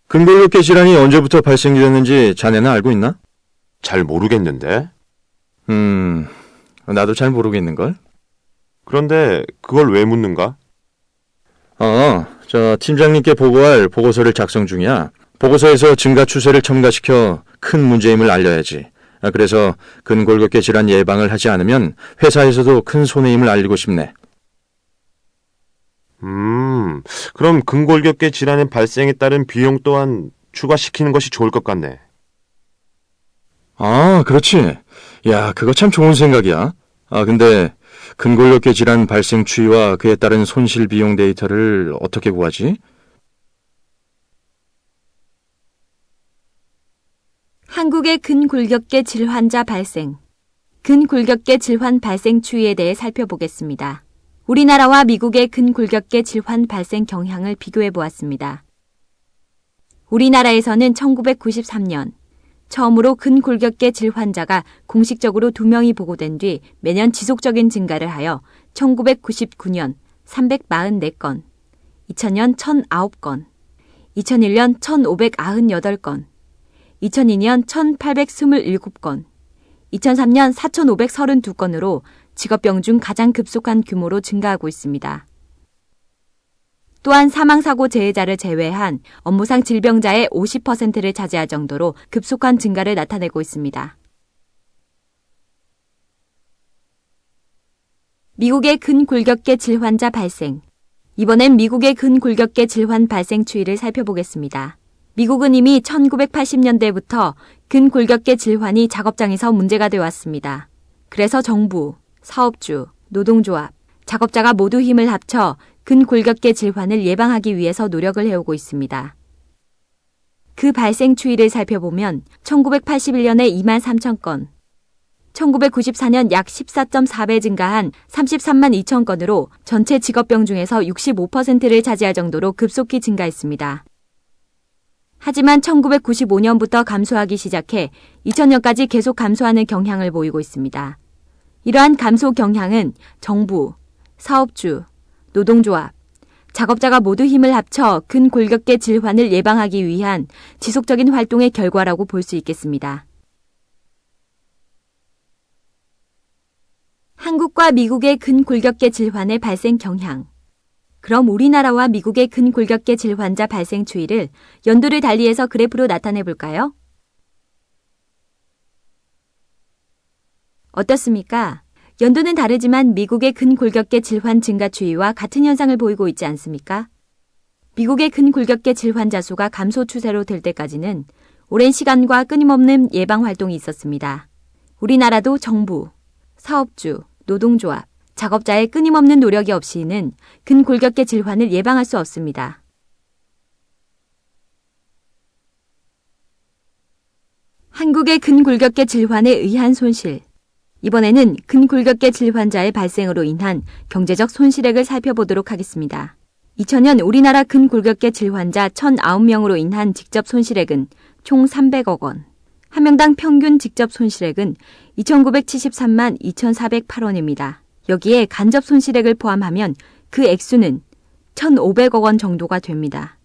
근골격계 질환이 언제부터 발생되었는지 자네는 알고 있나? 잘 모르겠는데. 나도 잘 모르겠는걸? 그런데 그걸 왜 묻는가? 팀장님께 보고할 보고서를 작성 중이야. 보고서에서 증가 추세를 첨가시켜 큰 문제임을 알려야지. 그래서 근골격계 질환 예방을 하지 않으면 회사에서도 큰 손해임을 알리고 싶네. 그럼 근골격계 질환의 발생에 따른 비용 또한 추가시키는 것이 좋을 것 같네. 그렇지. 야, 그거 참 좋은 생각이야. 근데 근골격계 질환 발생 추이와 그에 따른 손실 비용 데이터를 어떻게 구하지? 한국의 근골격계 질환자 발생, 근골격계 질환 발생 추이에 대해 살펴보겠습니다. 우리나라와 미국의 근골격계 질환 발생 경향을 비교해 보았습니다. 우리나라에서는 1993년 처음으로 근골격계 질환자가 공식적으로 2명이 보고된 뒤 매년 지속적인 증가를 하여 1999년 344건, 2000년 1009건, 2001년 1598건, 2002년 1827건, 2003년 4532건으로 직업병 중 가장 급속한 규모로 증가하고 있습니다. 또한 사망사고 재해자를 제외한 업무상 질병자의 50%를 차지할 정도로 급속한 증가를 나타내고 있습니다. 미국의 근골격계 질환자 발생. 이번엔 미국의 근골격계 질환 발생 추이를 살펴보겠습니다. 미국은 이미 1980년대부터 근골격계 질환이 작업장에서 문제가 되어 왔습니다. 그래서 정부, 사업주, 노동조합, 작업자가 모두 힘을 합쳐 근골격계 질환을 예방하기 위해서 노력을 해오고 있습니다. 그 발생 추이를 살펴보면 1981년에 2만 3천 건, 1994년 약 14.4배 증가한 33만 2천 건으로 전체 직업병 중에서 65%를 차지할 정도로 급속히 증가했습니다. 하지만 1995년부터 감소하기 시작해 2000년까지 계속 감소하는 경향을 보이고 있습니다. 이러한 감소 경향은 정부, 사업주, 노동조합, 작업자가 모두 힘을 합쳐 근골격계 질환을 예방하기 위한 지속적인 활동의 결과라고 볼 수 있겠습니다. 한국과 미국의 근골격계 질환의 발생 경향. 그럼 우리나라와 미국의 근골격계 질환자 발생 추이를 연도를 달리해서 그래프로 나타내 볼까요? 어떻습니까? 연도는 다르지만 미국의 근골격계 질환 증가 추이와 같은 현상을 보이고 있지 않습니까? 미국의 근골격계 질환자 수가 감소 추세로 될 때까지는 오랜 시간과 끊임없는 예방 활동이 있었습니다. 우리나라도 정부, 사업주, 노동조합, 작업자의 끊임없는 노력이 없이는 근골격계 질환을 예방할 수 없습니다. 한국의 근골격계 질환에 의한 손실. 이번에는 근골격계 질환자의 발생으로 인한 경제적 손실액을 살펴보도록 하겠습니다. 2000년 우리나라 근골격계 질환자 1009명으로 인한 직접 손실액은 총 300억 원. 한 명당 평균 직접 손실액은 2,973만 2,408원입니다. 여기에 간접 손실액을 포함하면 그 액수는 1,500억 원 정도가 됩니다.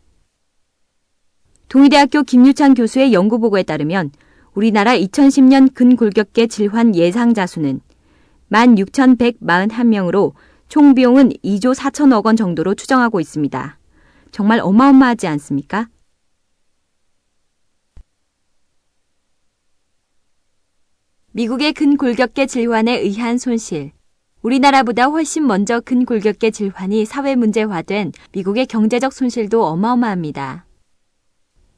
동의대학교 김유찬 교수의 연구보고에 따르면 우리나라 2010년 근골격계 질환 예상자 수는 16,141명으로 총 비용은 2조 4천억 원 정도로 추정하고 있습니다. 정말 어마어마하지 않습니까? 미국의 근골격계 질환에 의한 손실. 우리나라보다 훨씬 먼저 근골격계 질환이 사회문제화된 미국의 경제적 손실도 어마어마합니다.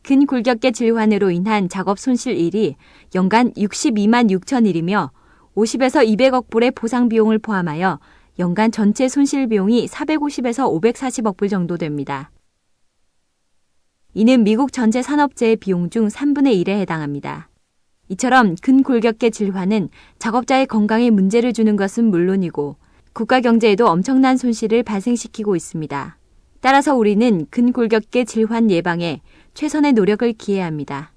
근골격계 질환으로 인한 작업 손실일이 연간 62만 6천 일이며 50에서 200억 불의 보상 비용을 포함하여 연간 전체 손실 비용이 450에서 540억 불 정도 됩니다. 이는 미국 전체 산업재해 비용 중 3분의 1에 해당합니다. 이처럼 근골격계 질환은 작업자의 건강에 문제를 주는 것은 물론이고 국가 경제에도 엄청난 손실을 발생시키고 있습니다. 따라서 우리는 근골격계 질환 예방에 최선의 노력을 기해야 합니다.